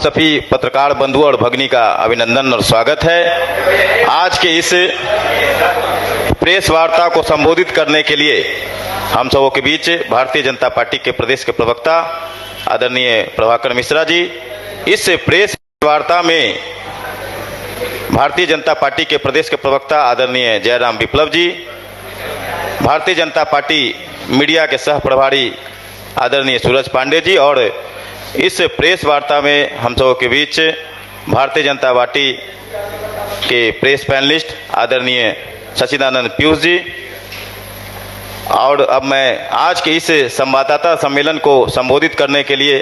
सभी पत्रकार बंधुओं और भगिनी का अभिनंदन और स्वागत है। आज के इस प्रेस वार्ता को संबोधित करने के लिए हम सबों के बीच भारतीय जनता पार्टी के प्रदेश के प्रवक्ता आदरणीय प्रभाकर मिश्रा जी, इस प्रेस वार्ता में भारतीय जनता पार्टी के प्रदेश के प्रवक्ता आदरणीय जयराम विप्लव जी, भारतीय जनता पार्टी मीडिया के सह प्रभारी आदरणीय सूरज पांडे जी और इस प्रेस वार्ता में हम सबों के बीच भारतीय जनता पार्टी के प्रेस पैनलिस्ट आदरणीय सचिदानंद पीयूष जी। और अब मैं आज के इस संवाददाता सम्मेलन को संबोधित करने के लिए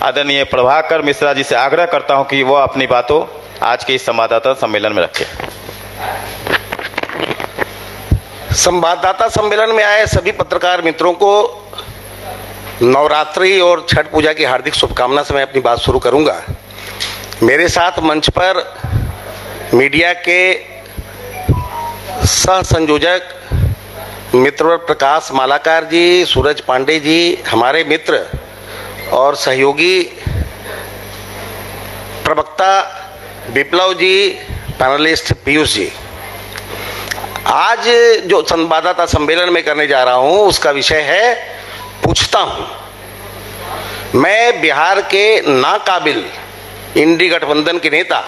आदरणीय प्रभाकर मिश्रा जी से आग्रह करता हूं कि वह अपनी बातों आज के इस संवाददाता सम्मेलन में रखें। संवाददाता सम्मेलन में आए सभी पत्रकार मित्रों को नवरात्रि और छठ पूजा की हार्दिक शुभकामना से मैं अपनी बात शुरू करूंगा। मेरे साथ मंच पर मीडिया के सह संयोजक मित्र प्रकाश मालाकार जी, सूरज पांडे जी, हमारे मित्र और सहयोगी प्रवक्ता विप्लव जी, पैनलिस्ट पीयूष जी। आज जो संवाददाता सम्मेलन में करने जा रहा हूं उसका विषय है पूछता हूं। मैं बिहार के नाकाबिल इंडी गठबंधन के नेता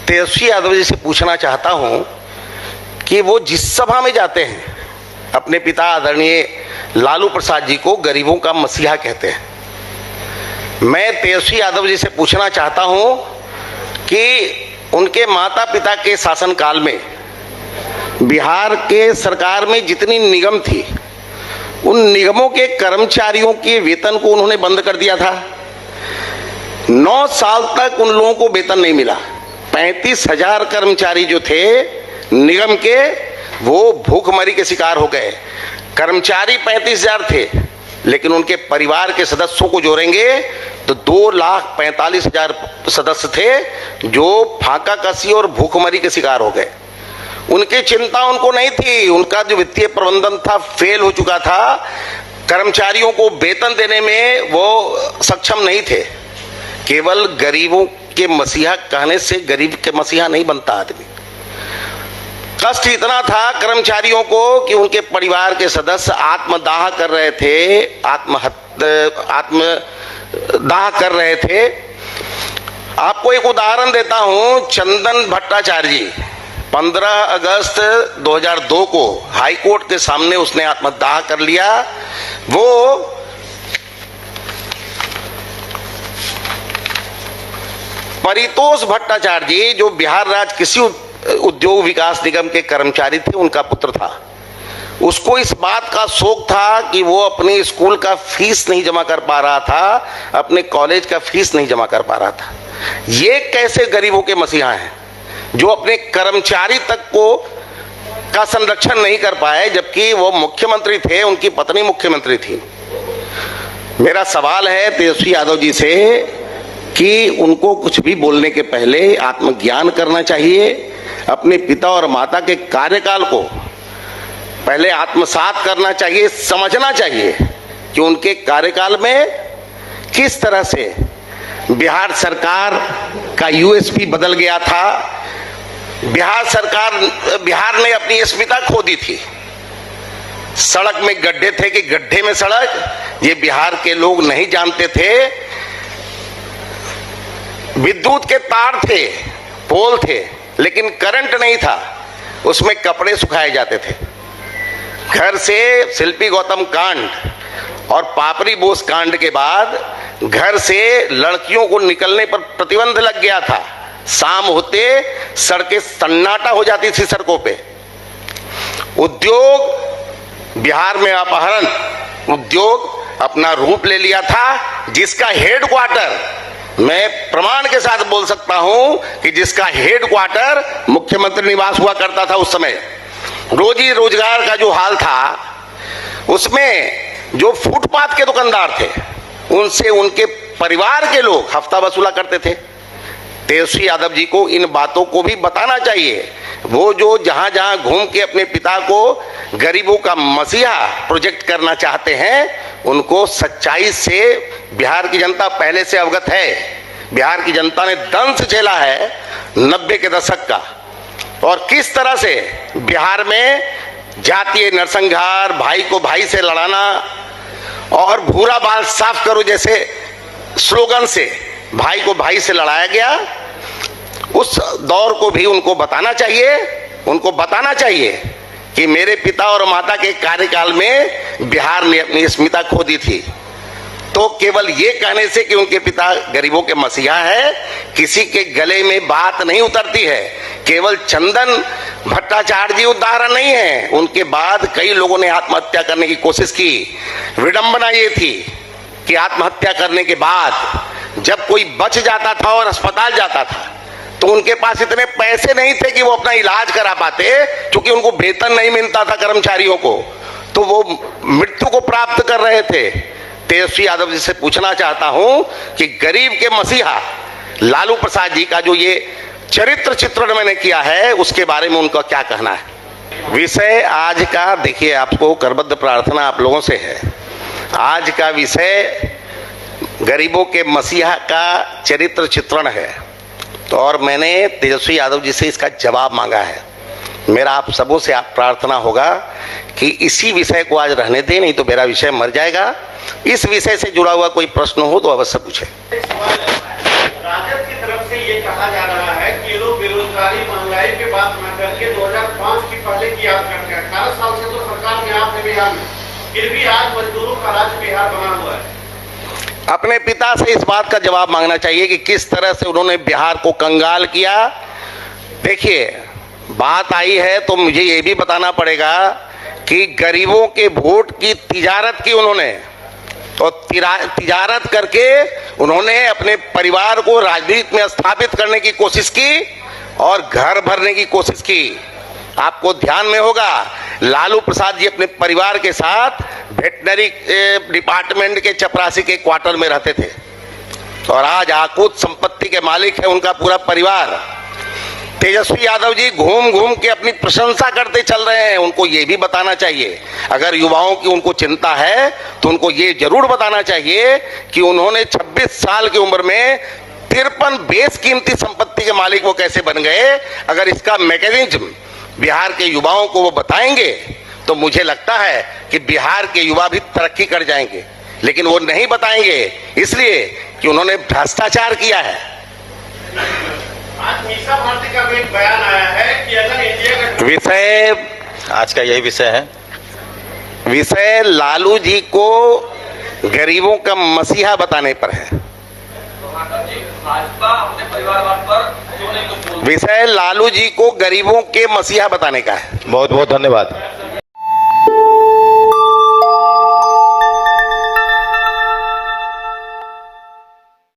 तेजस्वी यादव जी से पूछना चाहता हूं कि वो जिस सभा में जाते हैं अपने पिता आदरणीय लालू प्रसाद जी को गरीबों का मसीहा कहते हैं। मैं तेजस्वी यादव जी से पूछना चाहता हूं कि उनके माता पिता के शासनकाल में बिहार के सरकार में जितनी निगम थी उन निगमों के कर्मचारियों के वेतन को उन्होंने बंद कर दिया था। 9 साल तक उन लोगों को वेतन नहीं मिला। 35,000 कर्मचारी जो थे निगम के वो भूखमरी के शिकार हो गए। कर्मचारी 35,000 थे लेकिन उनके परिवार के सदस्यों को जोड़ेंगे तो 2,45,000 सदस्य थे जो फाका कसी और भूखमरी के शिकार हो गए। उनकी चिंता उनको नहीं थी, उनका जो वित्तीय प्रबंधन था फेल हो चुका था, कर्मचारियों को वेतन देने में वो सक्षम नहीं थे। केवल गरीबों के मसीहा कहने से गरीब के मसीहा नहीं बनता आदमी। कष्ट इतना था कर्मचारियों को कि उनके परिवार के सदस्य आत्मदाह कर रहे थे, आत्मदाह कर रहे थे। आपको एक उदाहरण देता हूं। चंदन भट्टाचार्य जी 15 अगस्त 2002 को हाई कोर्ट के सामने उसने आत्मदाह कर लिया। वो परितोष भट्टाचार्य जी जो बिहार राज्य कृषि उद्योग विकास निगम के कर्मचारी थे, उनका पुत्र था। उसको इस बात का शौक था कि वो अपने स्कूल का फीस नहीं जमा कर पा रहा था, अपने कॉलेज का फीस नहीं जमा कर पा रहा था। ये कैसे गरीबों के मसीहा हैं जो अपने कर्मचारी तक को का संरक्षण नहीं कर पाए, जबकि वो मुख्यमंत्री थे, उनकी पत्नी मुख्यमंत्री थी। मेरा सवाल है तेजस्वी यादव जी से कि उनको कुछ भी बोलने के पहले आत्मज्ञान करना चाहिए। अपने पिता और माता के कार्यकाल को पहले आत्मसात करना चाहिए, समझना चाहिए कि उनके कार्यकाल में किस तरह से बिहार सरकार का यूएसपी बदल गया था। बिहार ने अपनी अस्मिता खो दी थी। सड़क में गड्ढे थे कि गड्ढे में सड़क, ये बिहार के लोग नहीं जानते थे। विद्युत के तार थे, पोल थे, लेकिन करंट नहीं था। उसमें कपड़े सुखाए जाते थे। घर से शिल्पी गौतम कांड और पापरी बोस कांड के बाद घर से लड़कियों को निकलने पर प्रतिबंध लग गया था। शाम होते सड़कें सन्नाटा हो जाती थी सड़कों पे। उद्योग बिहार में अपहरण उद्योग अपना रूप ले लिया था, जिसका हेडक्वार्टर मैं प्रमाण के साथ बोल सकता हूं कि जिसका हेडक्वार्टर मुख्यमंत्री निवास हुआ करता था। उस समय रोजी रोजगार का जो हाल था, उसमें जो फुटपाथ के दुकानदार थे उनसे उनके परिवार के लोग हफ्ता वसूला करते थे। तेजस्वी यादव जी को इन बातों को भी बताना चाहिए। वो जो जहां जहां घूम के अपने पिता को गरीबों का मसीहा प्रोजेक्ट करना चाहते हैं, उनको सच्चाई से बिहार की जनता पहले से अवगत है। बिहार की जनता ने दंश झेला है 90 के दशक का, और किस तरह से बिहार में जातीय नरसंहार, भाई को भाई से लड़ाना और भूरा बाल साफ करो जैसे स्लोगन से भाई को भाई से लड़ाया गया। उस दौर को भी उनको बताना चाहिए कि मेरे पिता और माता के कार्यकाल में बिहार ने अपनी अस्मिता खो दी थी। तो केवल ये कहने से कि उनके पिता गरीबों के मसीहा है, किसी के गले में बात नहीं उतरती है। केवल चंदन भट्टाचार्य जी उदाहरण नहीं है, उनके बाद कई लोगों ने आत्महत्या करने की कोशिश की। विडंबना ये थी कि आत्महत्या करने के बाद जब कोई बच जाता था और अस्पताल जाता था, तो उनके पास इतने पैसे नहीं थे कि वो अपना इलाज करा पाते, क्योंकि उनको वेतन नहीं मिलता था कर्मचारियों को, तो वो मृत्यु को प्राप्त कर रहे थे। तेजस्वी यादव जी से पूछना चाहता हूं कि गरीब के मसीहा लालू प्रसाद जी का जो ये चरित्र चित्रण मैंने किया है, उसके बारे में उनका क्या कहना है। विषय आज का, देखिए, आपको करबद्ध प्रार्थना आप लोगों से है। आज का विषय गरीबों के मसीहा का चरित्र चित्रण है, तो और मैंने तेजस्वी यादव जी से इसका जवाब मांगा है। मेरा आप सबों से आप प्रार्थना होगा कि इसी विषय को आज रहने दें, नहीं तो मेरा विषय मर जाएगा। इस विषय से जुड़ा हुआ कोई प्रश्न हो तो अवश्य पूछे। राजद की तरफ से ये कहा जा रहा है कि लोग बेरोजगारी महंगाई की बात न करके 2005 की पहले की याद करते हैं। 18 साल से तो सरकार में आप है बिहार में, फिर भी आज मजदूरों का राज्य बिहार बना हुआ है। अपने पिता से इस बात का जवाब मांगना चाहिए कि किस तरह से उन्होंने बिहार को कंगाल किया। देखिए, बात आई है तो मुझे ये भी बताना पड़ेगा कि गरीबों के वोट की तिजारत की उन्होंने, तो तिजारत करके उन्होंने अपने परिवार को राजनीति में स्थापित करने की कोशिश की और घर भरने की कोशिश की। आपको ध्यान में होगा, लालू प्रसाद जी अपने परिवार के साथ वेटनरी डिपार्टमेंट के चपरासी के क्वार्टर में रहते थे, और आज आकूत संपत्ति के मालिक है उनका पूरा परिवार। तेजस्वी यादव जी घूम घूम के अपनी प्रशंसा करते चल रहे हैं। उनको ये भी बताना चाहिए, अगर युवाओं की उनको चिंता है तो उनको ये जरूर बताना चाहिए कि उन्होंने 26 साल की उम्र में 53 बेशकीमती संपत्ति के मालिक वो कैसे बन गए। अगर इसका मैकेनिज्म बिहार के युवाओं को वो बताएंगे तो मुझे लगता है कि बिहार के युवा भी तरक्की कर जाएंगे, लेकिन वो नहीं बताएंगे इसलिए कि उन्होंने भ्रष्टाचार किया है। आज मीसा भारती का भी एक बयान आया है कि अगर इंडिया का विषय, आज का यही विषय है। विषय लालू जी को गरीबों का मसीहा बताने पर है। विषय लालू जी को गरीबों के मसीहा बताने का है। बहुत बहुत धन्यवाद।